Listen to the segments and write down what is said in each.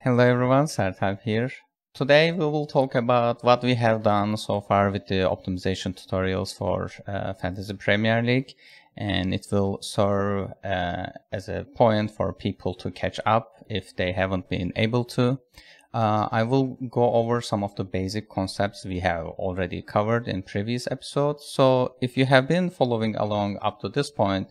Hello everyone, Sertab here. Today we will talk about what we have done so far with the optimization tutorials for Fantasy Premier League, and it will serve as a point for people to catch up if they haven't been able to. I will go over some of the basic concepts we have already covered in previous episodes, so if you have been following along up to this point,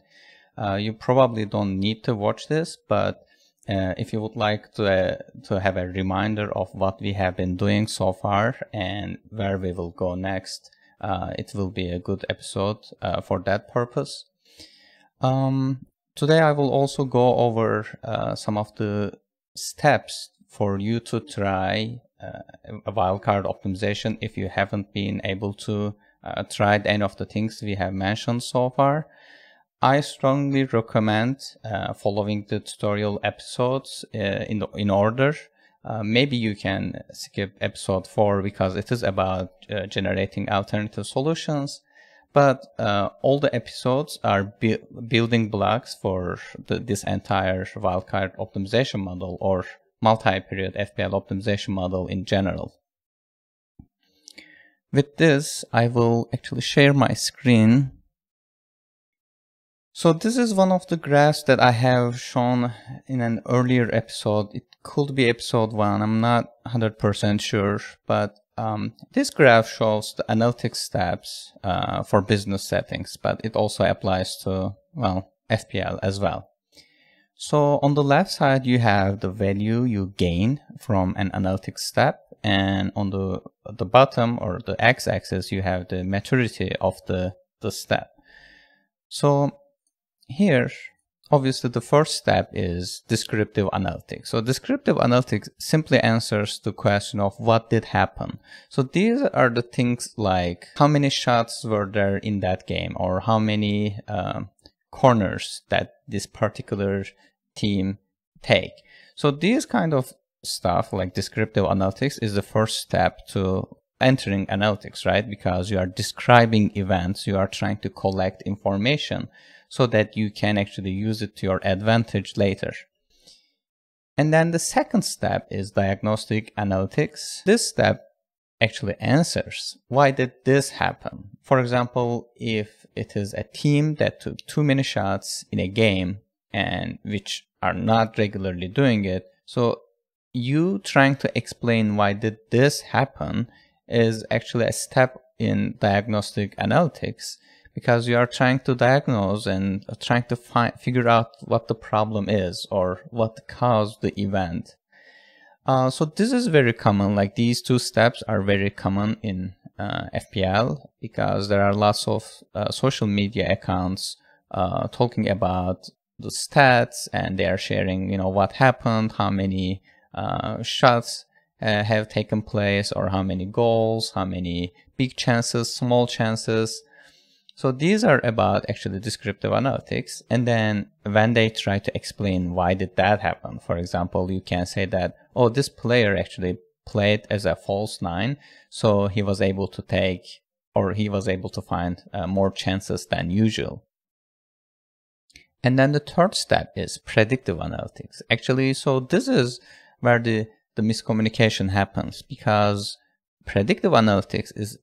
you probably don't need to watch this, but if you would like to have a reminder of what we have been doing so far and where we will go next, it will be a good episode for that purpose. Today I will also go over some of the steps for you to try a wildcard optimization if you haven't been able to try any of the things we have mentioned so far. I strongly recommend following the tutorial episodes in order. Maybe you can skip episode 4 because it is about generating alternative solutions. But all the episodes are building blocks for this entire wildcard optimization model or multi-period Fpl optimization model in general. With this, I will actually share my screen. So this is one of the graphs that I have shown in an earlier episode. It could be episode 1, I'm not 100% sure, but this graph shows the analytics steps for business settings, but it also applies to, well, FPL as well. So on the left side, you have the value you gain from an analytics step, and on the bottom or the x-axis, you have the maturity of the step. So here, obviously, the first step is descriptive analytics. So descriptive analytics simply answers the question of what did happen. So these are the things like how many shots were there in that game, or how many corners that this particular team take. So these kind of stuff like descriptive analytics is the first step to entering analytics, right? Because you are describing events, you are trying to collect information so that you can actually use it to your advantage later. And then the second step is diagnostic analytics. This step actually answers why did this happen. For example, if it is a team that took too many shots in a game and which are not regularly doing it, so you trying to explain why did this happen is actually a step in diagnostic analytics, because you are trying to diagnose and trying to figure out what the problem is or what caused the event. So this is very common, like these two steps are very common in FPL, because there are lots of social media accounts talking about the stats, and they are sharing, what happened, how many shots have taken place, or how many goals, how many big chances, small chances. So these are about actually descriptive analytics. And then when they try to explain why did that happen, for example, you can say that, oh, this player actually played as a false 9, so he was able to take, or he was able to find more chances than usual. And then the third step is predictive analytics. Actually, so this is where the miscommunication happens, because predictive analytics is,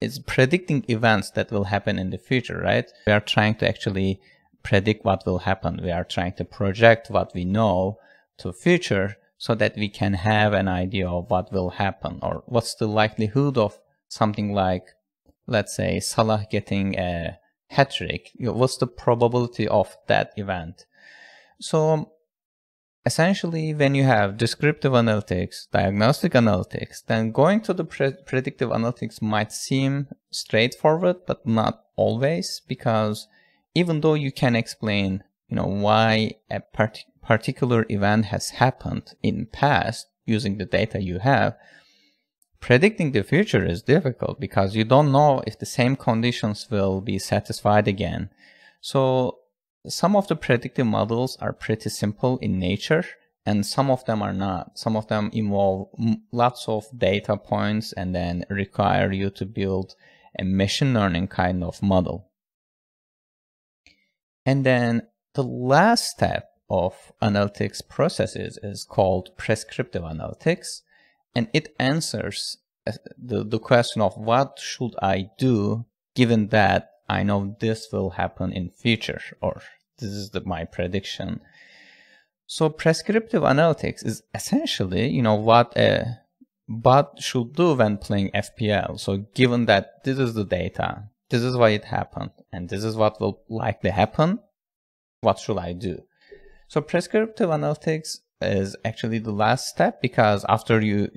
it's predicting events that will happen in the future, right? We are trying to actually predict what will happen. We are trying to project what we know to future so that we can have an idea of what will happen, or what's the likelihood of something like, let's say, Salah getting a hat-trick. What's the probability of that event? So essentially, when you have descriptive analytics, diagnostic analytics, then going to the predictive analytics might seem straightforward, but not always, because even though you can explain, why a particular event has happened in past using the data you have, predicting the future is difficult because you don't know if the same conditions will be satisfied again. So some of the predictive models are pretty simple in nature, and some of them are not. Some of them involve lots of data points and then require you to build a machine learning kind of model. And then the last step of analytics processes is called Prescriptive Analytics, and it answers the question of what should I do given that I know this will happen in future, or this is my prediction. So prescriptive analytics is essentially, what a bot should do when playing FPL. So given that this is the data, this is why it happened, and this is what will likely happen, what should I do? So prescriptive analytics is actually the last step, because after you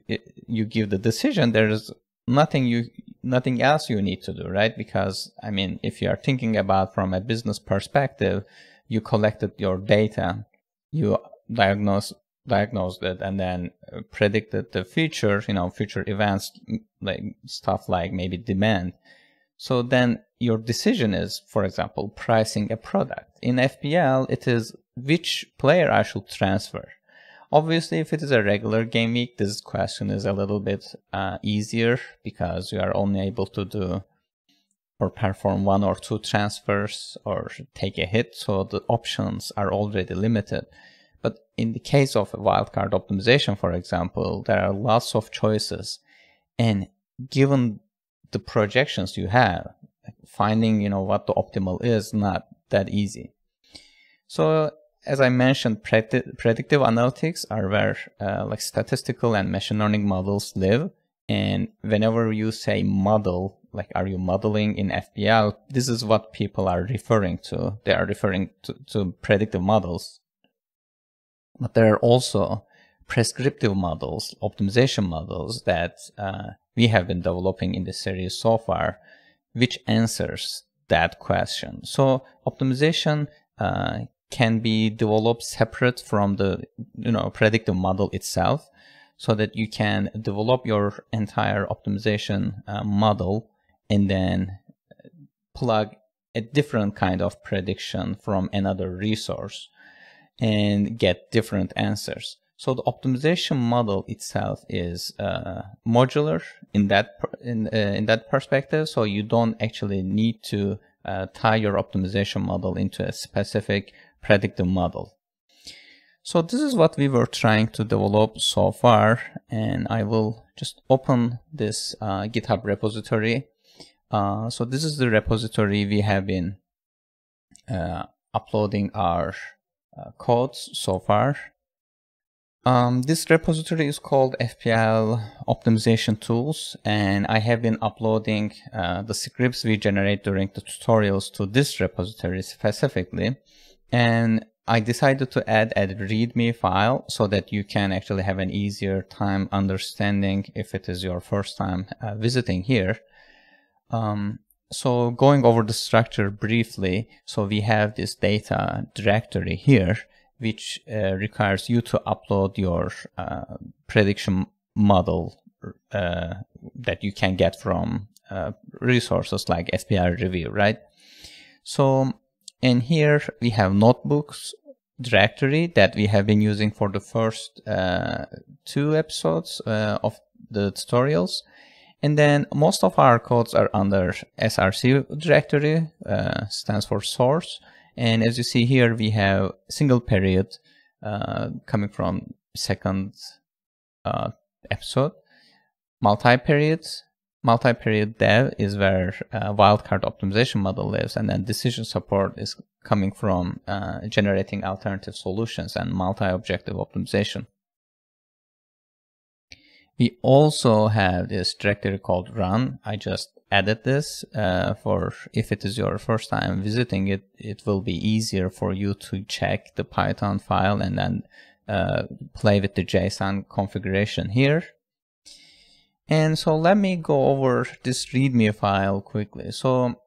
give the decision, there is nothing else you need to do, right? Because I mean, if you are thinking about from a business perspective, you collected your data, you diagnosed it, and then predicted the future, future events, like stuff like maybe demand. So then your decision is, for example, pricing a product. In FPL, it is which player I should transfer. Obviously, if it is a regular game week, this question is a little bit easier, because you are only able to do or perform 1 or 2 transfers or take a hit, so the options are already limited. But in the case of a wildcard optimization, for example, there are lots of choices, and given the projections you have, finding what the optimal is not that easy. So as I mentioned, predictive analytics are where like statistical and machine learning models live. And whenever you say model, like are you modeling in FPL, this is what people are referring to. They are referring to predictive models. But there are also prescriptive models, optimization models that we have been developing in this series so far, which answers that question. So optimization can be developed separate from the predictive model itself, so that you can develop your entire optimization model and then plug a different kind of prediction from another resource and get different answers. So the optimization model itself is modular in that perspective. So you don't actually need to tie your optimization model into a specific predictive model. So this is what we were trying to develop so far, and I will just open this GitHub repository. So this is the repository we have been uploading our codes so far. This repository is called Fpl Optimization Tools, and I have been uploading the scripts we generate during the tutorials to this repository specifically. And I decided to add a README file so that you can actually have an easier time understanding if it is your first time visiting here. So going over the structure briefly, so we have this data directory here, which requires you to upload your prediction model that you can get from resources like Fpl Review, right? So in here we have notebooks directory that we have been using for the first 2 episodes of the tutorials. And then most of our codes are under SRC directory, stands for source. And as you see here, we have single period coming from second episode. Multi-period dev is where wildcard optimization model lives, and then decision support is coming from generating alternative solutions and multi-objective optimization. We also have this directory called run. I just added this for if it is your first time visiting it, it will be easier for you to check the Python file and then play with the JSON configuration here. And so let me go over this README file quickly. So,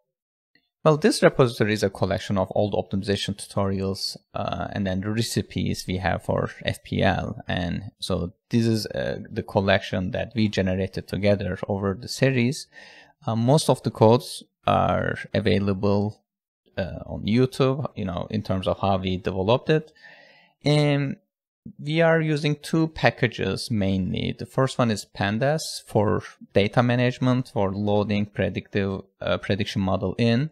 well, this repository is a collection of all the optimization tutorials and then the recipes we have for FPL. And so this is the collection that we generated together over the series. Most of the codes are available on YouTube, in terms of how we developed it. And we are using 2 packages mainly. The first one is Pandas for data management, for loading predictive prediction model in,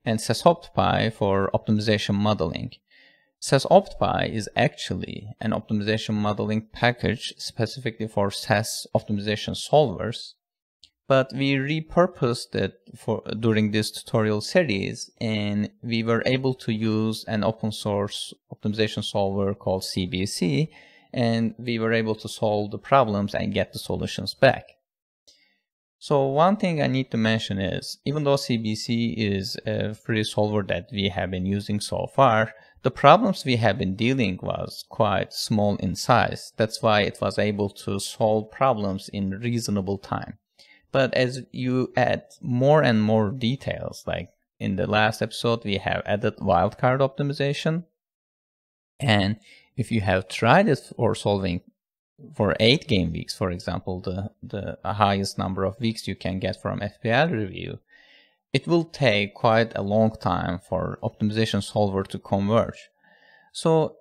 and Sesoptpy for optimization modeling. SaaSOptPy is actually an optimization modeling package specifically for SAS optimization solvers, but we repurposed it during this tutorial series, and we were able to use an open source optimization solver called CBC, and we were able to solve the problems and get the solutions back. So one thing I need to mention is, even though CBC is a free solver that we have been using so far, the problems we have been dealing was quite small in size. That's why it was able to solve problems in reasonable time. But as you add more and more details, like in the last episode, we have added wildcard optimization. And if you have tried it for solving for 8 game weeks, for example, the highest number of weeks you can get from Fpl review, it will take quite a long time for optimization solver to converge. So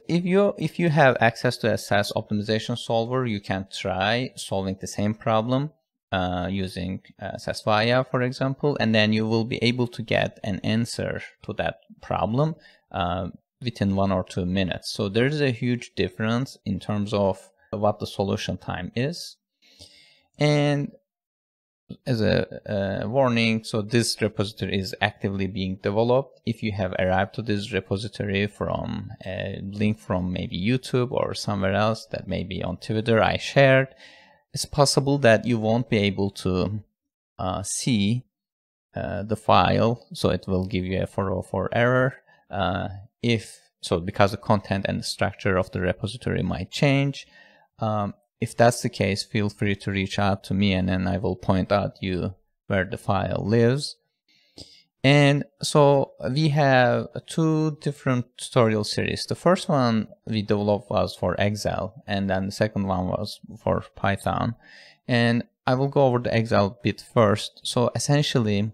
if you have access to a SAS optimization solver, you can try solving the same problem using SAS Via, for example, and then you will be able to get an answer to that problem within 1 or 2 minutes. So there's a huge difference in terms of what the solution time is. And as a warning, so this repository is actively being developed. If you have arrived to this repository from a link from maybe YouTube or somewhere else that may be on Twitter I shared, it's possible that you won't be able to see the file, so it will give you a 404 error. Because the content and the structure of the repository might change. If that's the case, feel free to reach out to me, and then I will point out you where the file lives. And so we have 2 different tutorial series. The first one we developed was for Excel, and then the second one was for Python. And I will go over the Excel bit first. So essentially,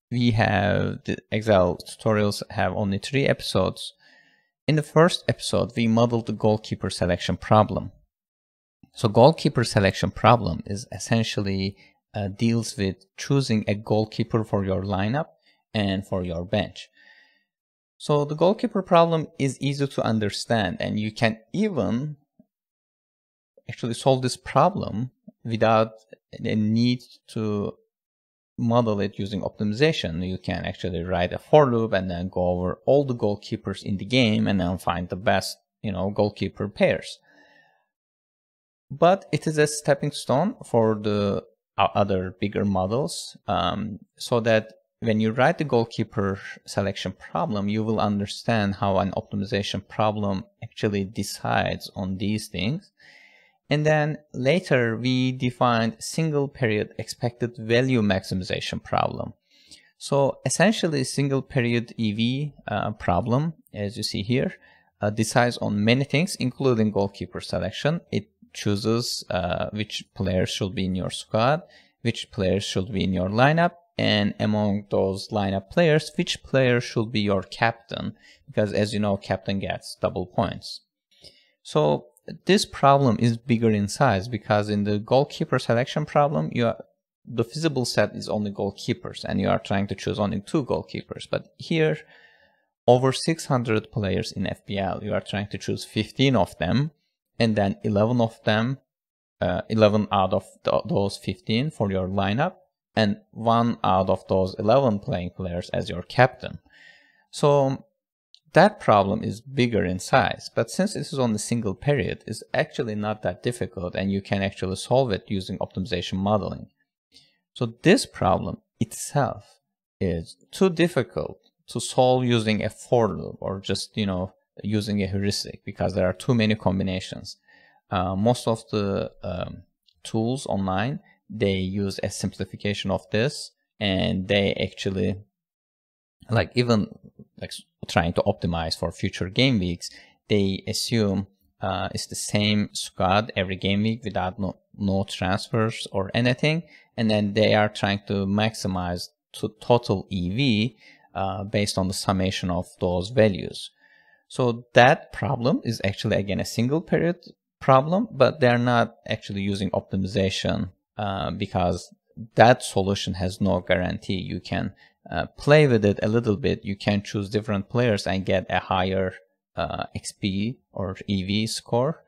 we have the Excel tutorials have only 3 episodes. In the first episode, we modeled the goalkeeper selection problem. So goalkeeper selection problem is essentially deals with choosing a goalkeeper for your lineup and for your bench. So the goalkeeper problem is easy to understand, and you can even actually solve this problem without the need to model it using optimization. You can actually write a for loop and then go over all the goalkeepers in the game and then find the best, goalkeeper pairs. But it is a stepping stone for the other bigger models, so that when you write the goalkeeper selection problem, you will understand how an optimization problem actually decides on these things. And then later we defined single period expected value maximization problem. So essentially single period EV problem, as you see here, decides on many things, including goalkeeper selection. It chooses which players should be in your squad, which players should be in your lineup, and among those lineup players, which player should be your captain, because as you know, captain gets double points. So this problem is bigger in size because in the goalkeeper selection problem, the feasible set is only goalkeepers and you are trying to choose only 2 goalkeepers. But here, over 600 players in FPL, you are trying to choose 15 of them, and then 11 of them, 11 out of those 15 for your lineup, and 1 out of those 11 playing players as your captain. So that problem is bigger in size, but since this is on the single period, it's actually not that difficult, and you can actually solve it using optimization modeling. So this problem itself is too difficult to solve using a for loop or just, using a heuristic, because there are too many combinations. Most of the tools online, they use a simplification of this, and they actually even trying to optimize for future game weeks, they assume it's the same squad every game week without no transfers or anything, and then they are trying to maximize to total EV based on the summation of those values. So that problem is actually again a single period problem, but they're not actually using optimization because that solution has no guarantee you can play with it a little bit, you can choose different players and get a higher XP or EV score.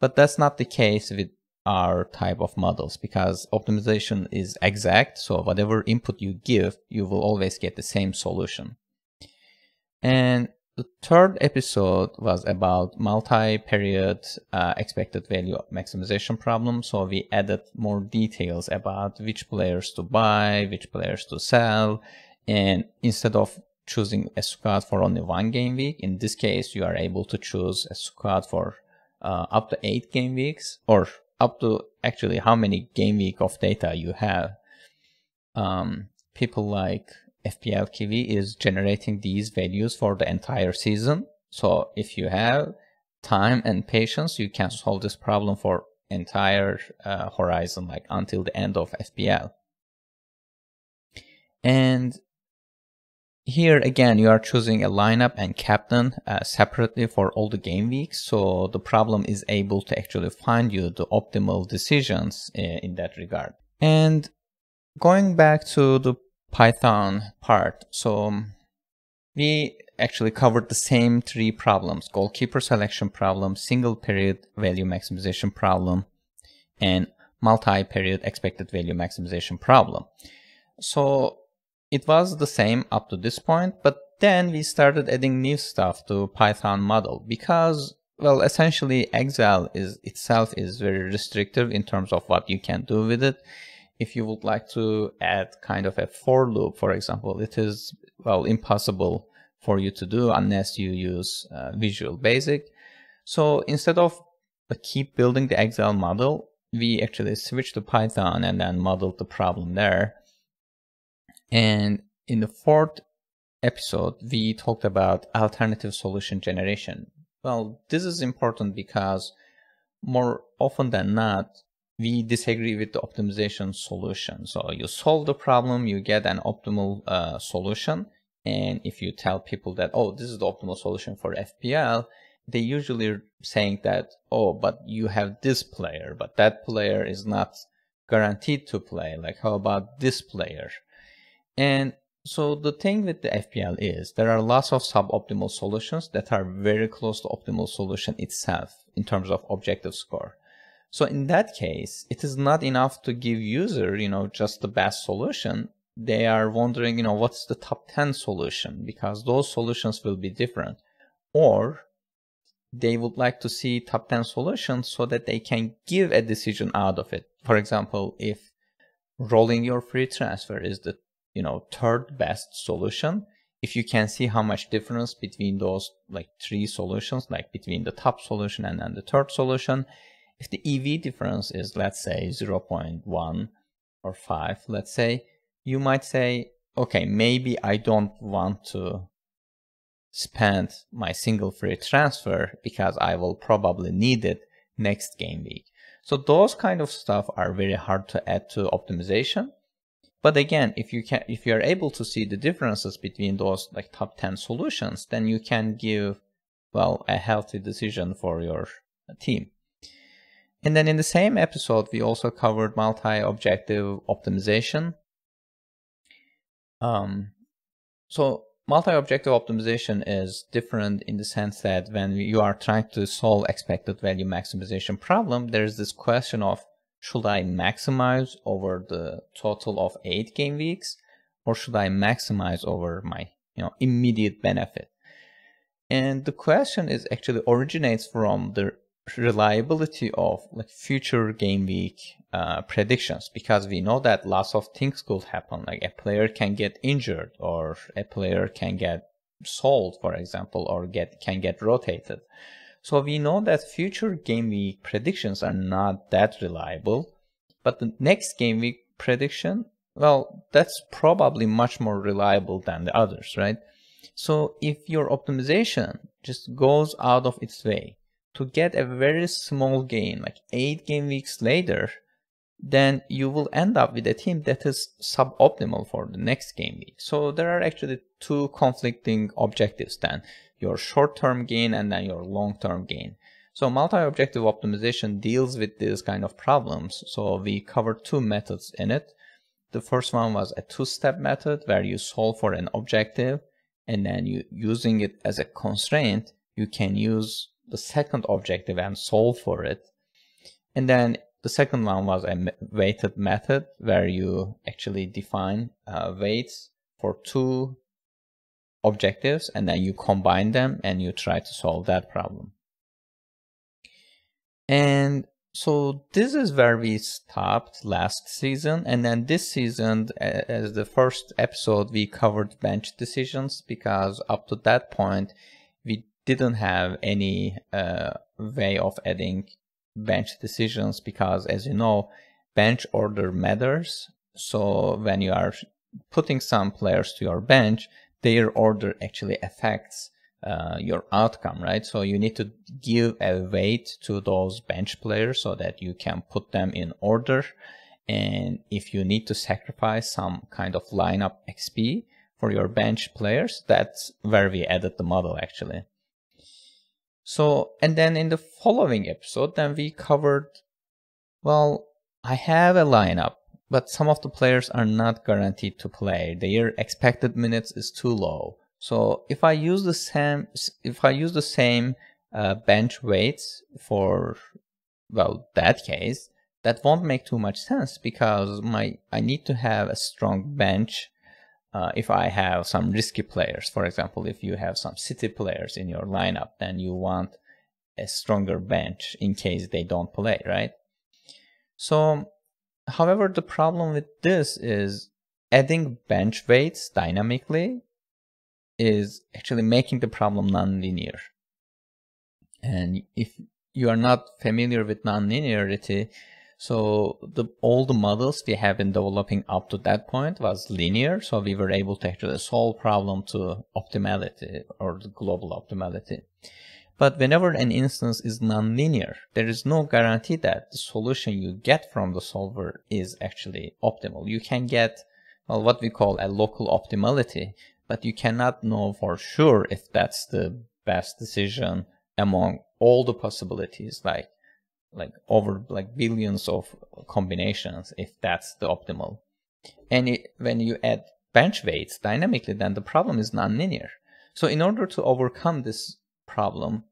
But that's not the case with our type of models, because optimization is exact. So whatever input you give, you will always get the same solution. And the third episode was about multi-period expected value maximization problem. So we added more details about which players to buy, which players to sell. And instead of choosing a squad for only 1 game week, in this case, you are able to choose a squad for up to 8 game weeks, or up to actually how many game week of data you have. People like Fpl Api is generating these values for the entire season. So if you have time and patience, you can solve this problem for entire horizon, like until the end of Fpl. And here again, you are choosing a lineup and captain separately for all the game weeks. So the problem is able to actually find you the optimal decisions in that regard. And going back to the Python part, so we actually covered the same 3 problems: goalkeeper selection problem, single period value maximization problem, and multi-period expected value maximization problem. So it was the same up to this point, but then we started adding new stuff to Python model because, well, essentially Excel itself is very restrictive in terms of what you can do with it. If you would like to add kind of a for loop, for example, it is, well, impossible for you to do unless you use Visual Basic. So instead of keep building the Excel model, we actually switched to Python and then modeled the problem there. And in the 4th episode, we talked about alternative solution generation. Well, this is important because more often than not, we disagree with the optimization solution. So you solve the problem, you get an optimal solution. And if you tell people that, oh, this is the optimal solution for FPL, they usually are saying that, oh, but you have this player, but that player is not guaranteed to play. Like, how about this player? And so the thing with the FPL is there are lots of suboptimal solutions that are very close to optimal solution itself in terms of objective score. So in that case, it is not enough to give user, just the best solution. They are wondering, what's the top 10 solution, because those solutions will be different. Or they would like to see top 10 solutions so that they can give a decision out of it. For example, if rolling your free transfer is the 3rd best solution, if you can see how much difference between those 3 solutions, like between the top solution and then the 3rd solution, if the EV difference is, let's say, 0.1 or 5, let's say, you might say, okay, maybe I don't want to spend my single free transfer because I will probably need it next game week. So those kind of stuff are very hard to add to optimization. But again, if you are able to see the differences between those top 10 solutions, then you can give, well, a healthy decision for your team. And then in the same episode, we also covered multi-objective optimization. So multi-objective optimization is different in the sense that when you are trying to solve expected value maximization problem, there is this question of, should I maximize over the total of 8 game weeks, or should I maximize over my immediate benefit? And the question is actually originates from the reliability of future game week predictions, because we know that lots of things could happen, like a player can get injured, or a player can get sold, for example, or can get rotated. So we know that future game week predictions are not that reliable, but the next game week prediction, well, that's probably much more reliable than the others, right? So if your optimization just goes out of its way to get a very small gain, like 8 game weeks later, then you will end up with a team that is suboptimal for the next game week. So there are actually 2 conflicting objectives then, your short-term gain and then your long-term gain. So multi-objective optimization deals with these kind of problems. So we covered 2 methods in it. the first one was a two-step method where you solve for an objective, and then you using it as a constraint, you can use the second objective and solve for it. And then the second one was a weighted method where you actually define weights for two objectives, and then you combine them and you try to solve that problem. And so this is where we stopped last season, and then this season, as the first episode, we covered bench decisions, because up to that point we didn't have any way of adding bench decisions, because as you know, bench order matters. So when you are putting some players to your bench, their order actually affects your outcome, right? So you need to give a weight to those bench players so that you can put them in order. And if you need to sacrifice some kind of lineup XP for your bench players, that's where we added the model actually. So, and then in the following episode, then we covered, well, I have a lineup, but some of the players are not guaranteed to play. Their expected minutes is too low. So if I use the same bench weights for, well, that case, that won't make too much sense, because I need to have a strong bench if I have some risky players. For example, if you have some city players in your lineup, then you want a stronger bench in case they don't play, right? So, however, the problem with this is adding bench weights dynamically is actually making the problem nonlinear. And if you are not familiar with nonlinearity, so all the models we have been developing up to that point was linear, so we were able to actually solve problem to optimality or the global optimality. But whenever an instance is nonlinear, there is no guarantee that the solution you get from the solver is actually optimal. You can get, well, what we call a local optimality, but you cannot know for sure if that's the best decision among all the possibilities, like over billions of combinations, if that's the optimal. And when you add bench weights dynamically, then the problem is nonlinear. So in order to overcome this problem,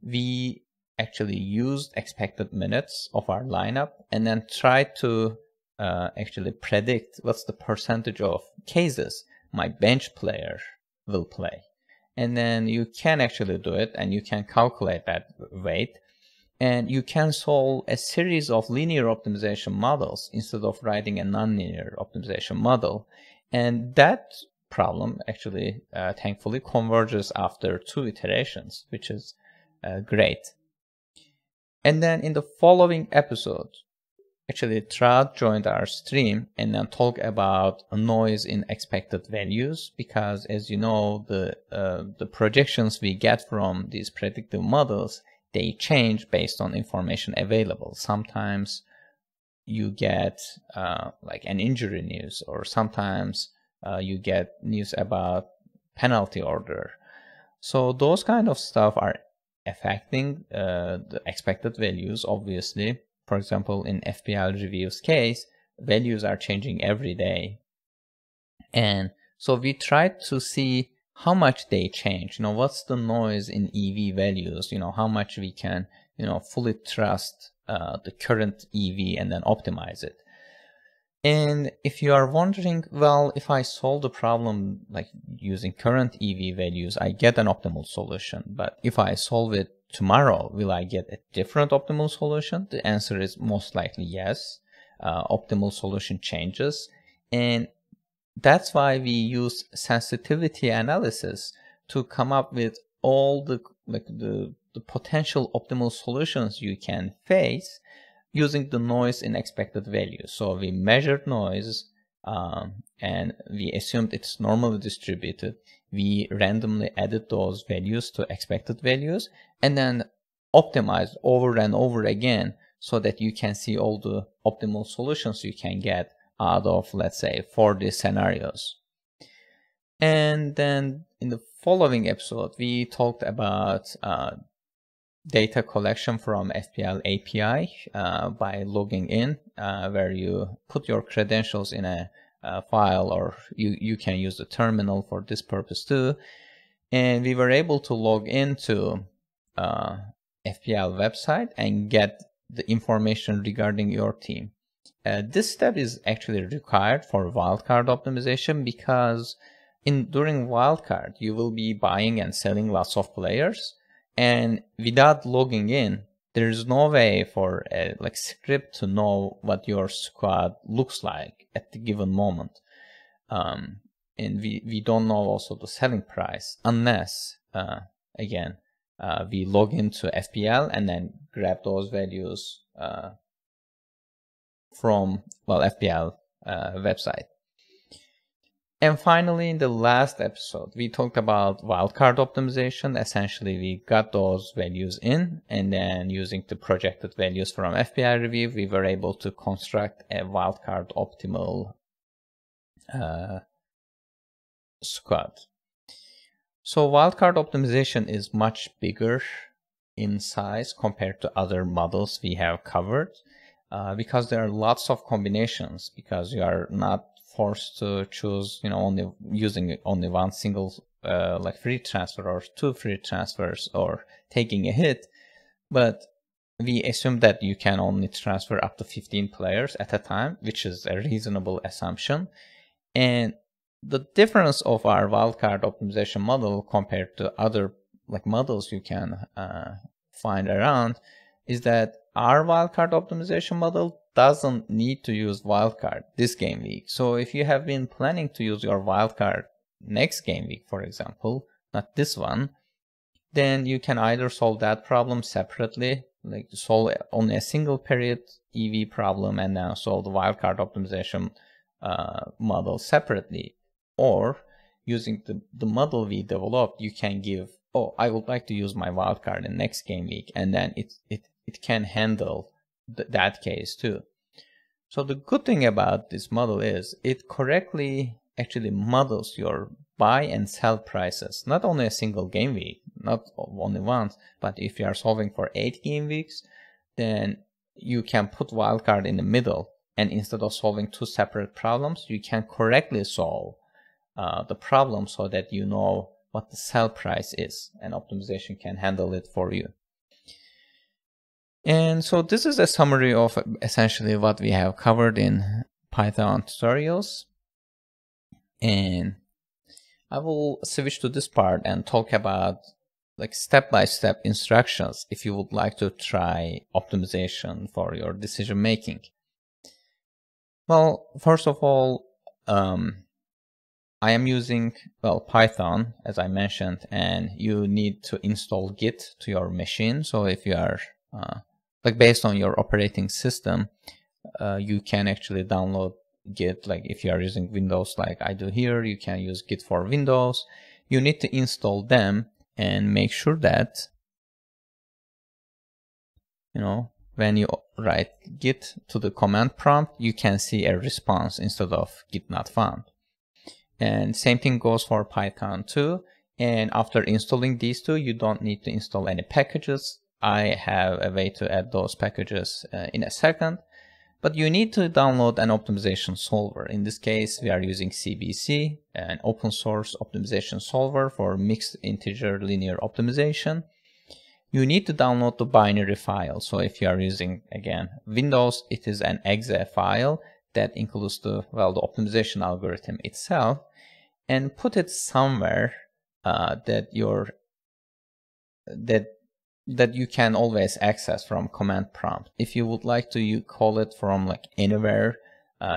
we actually used expected minutes of our lineup and then tried to actually predict what's the percentage of cases my bench player will play. And then you can actually do it, and you can calculate that weight, and you can solve a series of linear optimization models instead of writing a nonlinear optimization model. And that problem actually thankfully converges after 2 iterations, which is great. And then in the following episode, actually Trad joined our stream and then talked about noise in expected values, because as you know, the projections we get from these predictive models, they change based on information available. Sometimes you get like an injury news, or sometimes you get news about penalty order. So those kind of stuff are affecting the expected values, obviously. For example, in Fpl Review's case, values are changing every day. And so we tried to see how much they change, what's the noise in EV values, how much we can, fully trust the current EV and then optimize it. And if you are wondering, well, if I solve the problem like using current EV values, I get an optimal solution. But if I solve it tomorrow, will I get a different optimal solution? The answer is most likely yes. Optimal solution changes. And that's why we use sensitivity analysis to come up with all the potential optimal solutions you can face using the noise in expected values. So we measured noise and we assumed it's normally distributed. We randomly added those values to expected values and then optimized over and over again so that you can see all the optimal solutions you can get out of, let's say, 40 scenarios. And then in the following episode, we talked about data collection from Fpl Api by logging in, where you put your credentials in a file, or you can use the terminal for this purpose too. And we were able to log into Fpl website and get the information regarding your team. This step is actually required for wildcard optimization, because during wildcard you will be buying and selling lots of players, and without logging in, there is no way for a script to know what your squad looks like at the given moment. And we don't know also the selling price unless again we log into Fpl and then grab those values from Fpl website. And finally, in the last episode, we talked about wildcard optimization. Essentially, we got those values in, and then using the projected values from Fpl review, we were able to construct a wildcard optimal squad. So wildcard optimization is much bigger in size compared to other models we have covered, because there are lots of combinations, because you are not forced to choose, only using only one single free transfer or two free transfers or taking a hit, but we assume that you can only transfer up to 15 players at a time, which is a reasonable assumption. And the difference of our wildcard optimization model compared to other models you can find around is that our wildcard optimization model doesn't need to use wildcard this game week. So if you have been planning to use your wildcard next game week, for example, not this one, then you can either solve that problem separately, solve only a single period EV problem and then solve the wildcard optimization model separately, or using the model we developed, you can give, oh, I would like to use my wildcard in next game week, and then it can handle that case too. So the good thing about this model is it correctly actually models your buy and sell prices, not only a single game week, not only once, but if you are solving for 8 game weeks, then you can put wildcard in the middle, and instead of solving two separate problems, you can correctly solve the problem so that you know what the sell price is, and optimization can handle it for you. And so this is a summary of essentially what we have covered in Python tutorials. And I will switch to this part and talk about step-by-step instructions if you would like to try optimization for your decision making. Well, first of all, I am using Python, as I mentioned, and you need to install Git to your machine. So if you are based on your operating system, you can actually download Git. If you are using Windows like I do here, you can use Git for Windows. You need to install them and make sure that when you write Git to the command prompt, you can see a response instead of Git not found. And same thing goes for Python too. And after installing these two, you don't need to install any packages. I have a way to add those packages in a second. But you need to download an optimization solver. In this case, we are using CBC, an open source optimization solver for mixed integer linear optimization. You need to download the binary file. So if you are using, again, Windows, it is an exe file that includes the optimization algorithm itself, and put it somewhere that you can always access from command prompt. If you would like to, you call it from anywhere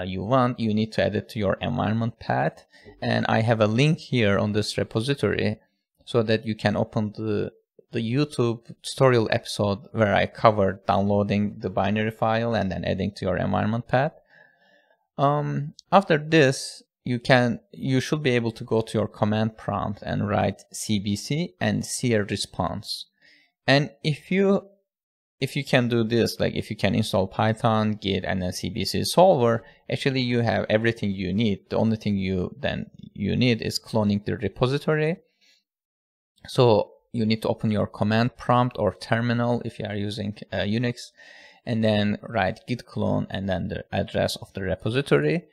you want, you need to add it to your environment path. And I have a link here on this repository so that you can open the YouTube tutorial episode where I covered downloading the binary file and then adding to your environment path. After this, you should be able to go to your command prompt and write CBC and see a response. And if you can do this, if you can install Python, Git, and then CBC solver, actually you have everything you need. The only thing you need is cloning the repository. So you need to open your command prompt or terminal if you are using Unix, and then write git clone and then the address of the repository,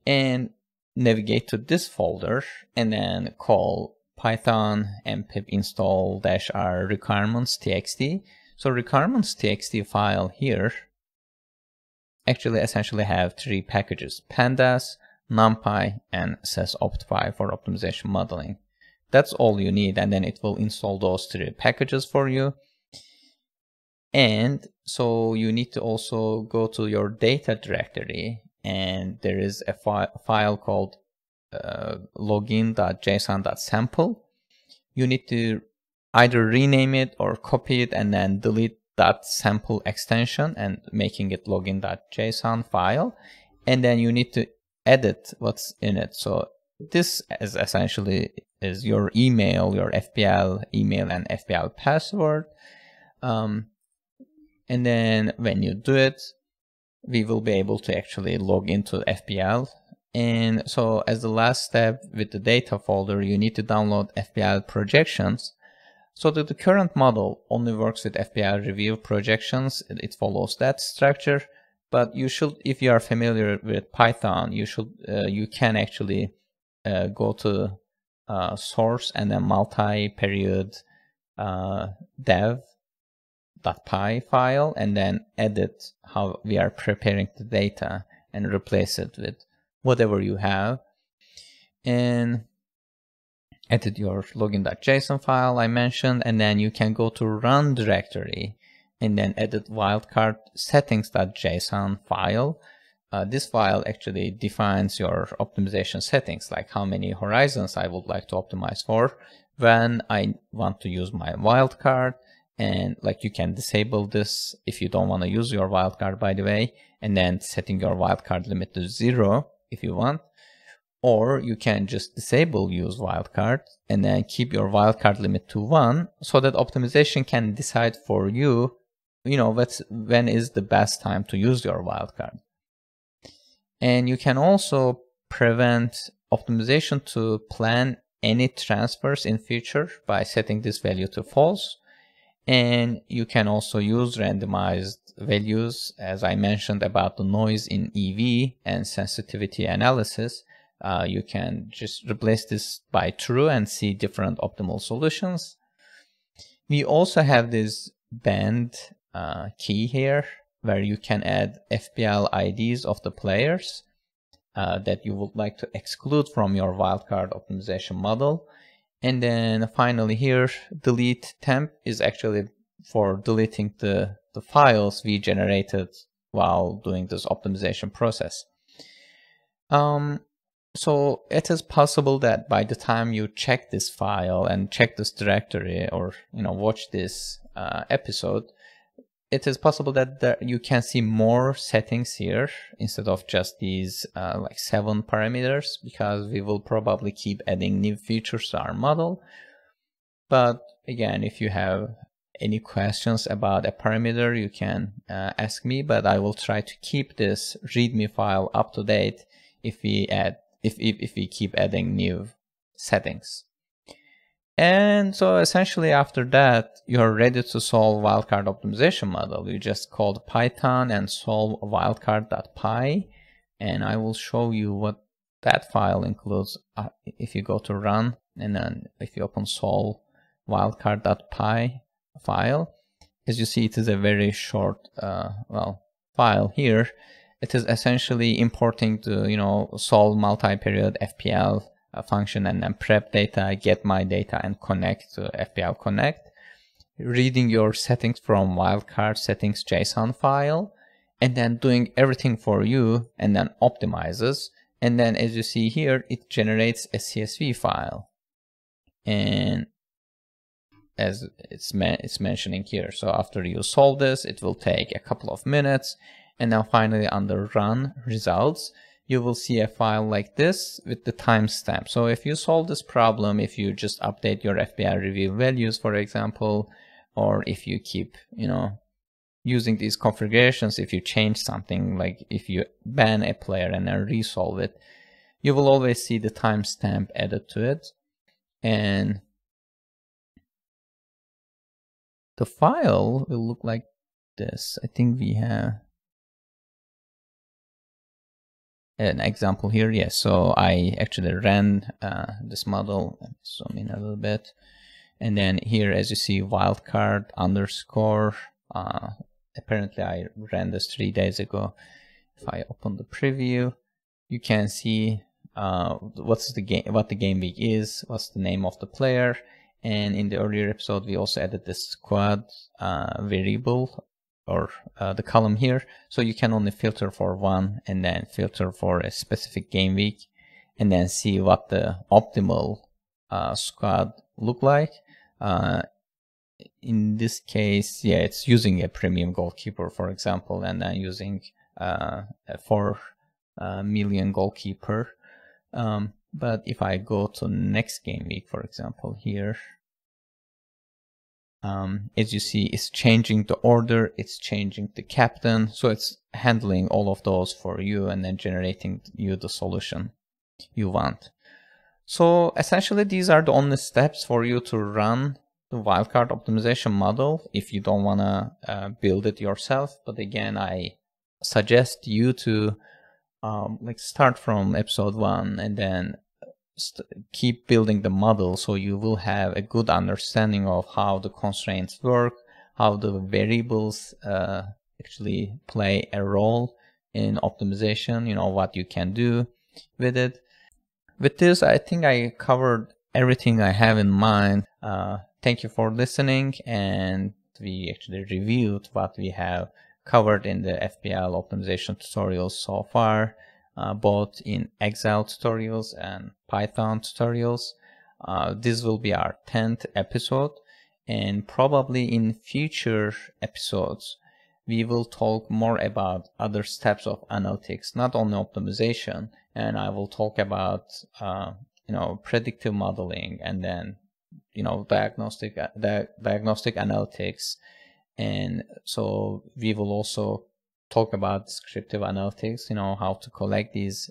and navigate to this folder and then call python mpip install -r requirements.txt. So requirements.txt file here actually essentially have 3 packages: pandas, numpy, and sesoptpy for optimization modeling. That's all you need, and then it will install those 3 packages for you. And so you need to also go to your data directory, and there is a file called login.json.sample. You need to either rename it or copy it and then delete that sample extension and making it login.json file. And then you need to edit what's in it. So this is essentially your email, your Fpl email and Fpl password. And then when you do it, we will be able to actually log into Fpl. And so as the last step with the data folder, you need to download Fpl projections. So that the current model only works with Fpl review projections. It follows that structure. But you should, if you are familiar with Python, you can actually go to source and then multi-period dev.py file and then edit how we are preparing the data and replace it with whatever you have, and edit your login.json file I mentioned, and then you can go to run directory and then edit wildcard settings.json file. This file actually defines your optimization settings, like how many horizons I would like to optimize for, when I want to use my wildcard, and like you can disable this if you don't want to use your wildcard, by the way, and then setting your wildcard limit to 0 if you want, or you can just disable use wildcard and then keep your wildcard limit to 1 so that optimization can decide for you, when is the best time to use your wildcard. And you can also prevent optimization to plan any transfers in future by setting this value to false. And you can also use randomized values, as I mentioned about the noise in EV and sensitivity analysis. You can just replace this by true and see different optimal solutions. We also have this band key here, where you can add Fpl IDs of the players that you would like to exclude from your wildcard optimization model. And then finally here, delete temp is actually for deleting the files we generated while doing this optimization process. So it is possible that by the time you check this file and check this directory, or watch this episode, it is possible that you can see more settings here instead of just these like 7 parameters, because we will probably keep adding new features to our model. But again, if you have any questions about a parameter, you can ask me, but I will try to keep this README file up to date if we keep adding new settings. And so essentially after that, you're ready to solve wildcard optimization model. You just called Python and solve wildcard.py, and I will show you what that file includes. If you go to run, and then if you open solve wildcard.py file, as you see, it is a very short file here. It is essentially importing the solve multi-period Fpl function and then prep data, get my data, and connect to Fpl connect, reading your settings from wildcard settings JSON file, and then doing everything for you, and then optimizes. And then as you see here, it generates a CSV file, and as it's mentioning here. So after you solve this, it will take a couple of minutes, and now finally under run results, you will see a file like this with the timestamp. So if you solve this problem, if you just update your Fpl review values, for example, or if you keep, using these configurations, if you change something, like if you ban a player and then resolve it, you will always see the timestamp added to it. And The file will look like this. I think we have an example here. Yes, so I actually ran this model. Zoom in a little bit. And then here, as you see, wildcard underscore. Apparently, I ran this 3 days ago. If I open the preview, you can see what the game week is, what's the name of the player. And in the earlier episode, we also added this squad variable, or the column here. So you can only filter for one and then filter for a specific game week and then see what the optimal squad look like. In this case, yeah, it's using a premium goalkeeper, for example, and then using a 4 million goalkeeper. But if I go to next game week, for example, here, as you see, it's changing the order, it's changing the captain, so it's handling all of those for you and then generating you the solution you want. So essentially, these are the only steps for you to run the wildcard optimization model if you don't want to build it yourself. But again, I suggest you to start from episode 1 and then keep building the model, so you will have a good understanding of how the constraints work, how the variables actually play a role in optimization, what you can do with it. With this, I think I covered everything I have in mind. Thank you for listening, and we actually reviewed what we have covered in the Fpl optimization tutorials so far, both in Excel tutorials and Python tutorials. This will be our 10th episode, and probably in future episodes we will talk more about other steps of analytics, not only optimization, and I will talk about predictive modeling, and then diagnostic analytics. And so we will also talk about descriptive analytics, how to collect these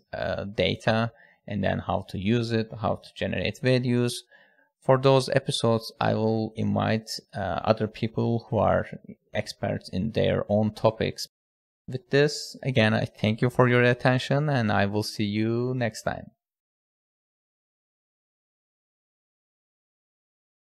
data and then how to use it, how to generate values. For those episodes, I will invite other people who are experts in their own topics. With this, again, I thank you for your attention, and I will see you next time.